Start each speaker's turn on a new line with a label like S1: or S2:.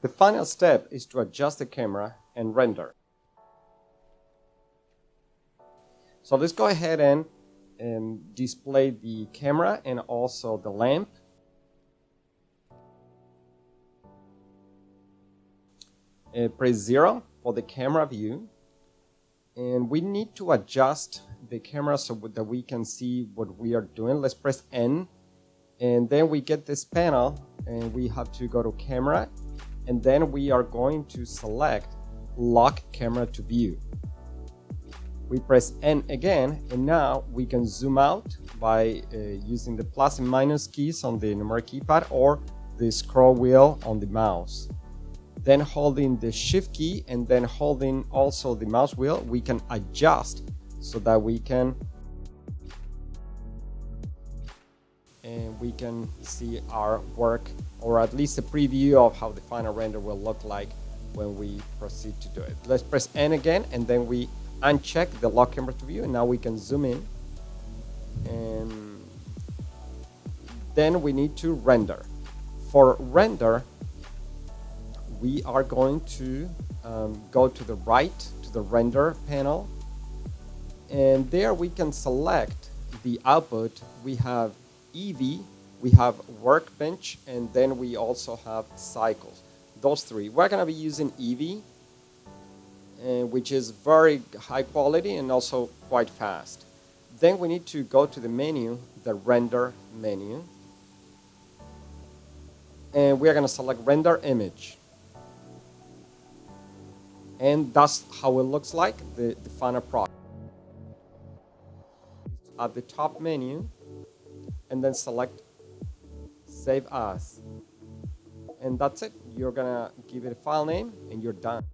S1: The final step is to adjust the camera and render. So let's go ahead and display the camera and also the lamp. Press 0 for the camera view. And we need to adjust the camera so that we can see what we are doing. Let's press N. And then we get this panel and we have to go to camera. And then we are going to select lock camera to view. We press N again, and now we can zoom out by using the plus and minus keys on the numeric keypad or the scroll wheel on the mouse. Then holding the shift key and then holding also the mouse wheel, we can adjust so that we can see our work, or at least a preview of how the final render will look like when we proceed to do it. Let's press N again, and then we uncheck the lock camera to view, and now we can zoom in. And then we need to render. For render, we are going to go to the right to the render panel, and there we can select the output. We have EV, we have workbench, and then we also have cycles. Those three. We're going to be using EV, which is very high quality and also quite fast. Then we need to go to the menu, the render menu, and we are going to select render image. And that's how it looks like, the final product. At the top menu, and then select Save As. And that's it. You're gonna give it a file name, and you're done.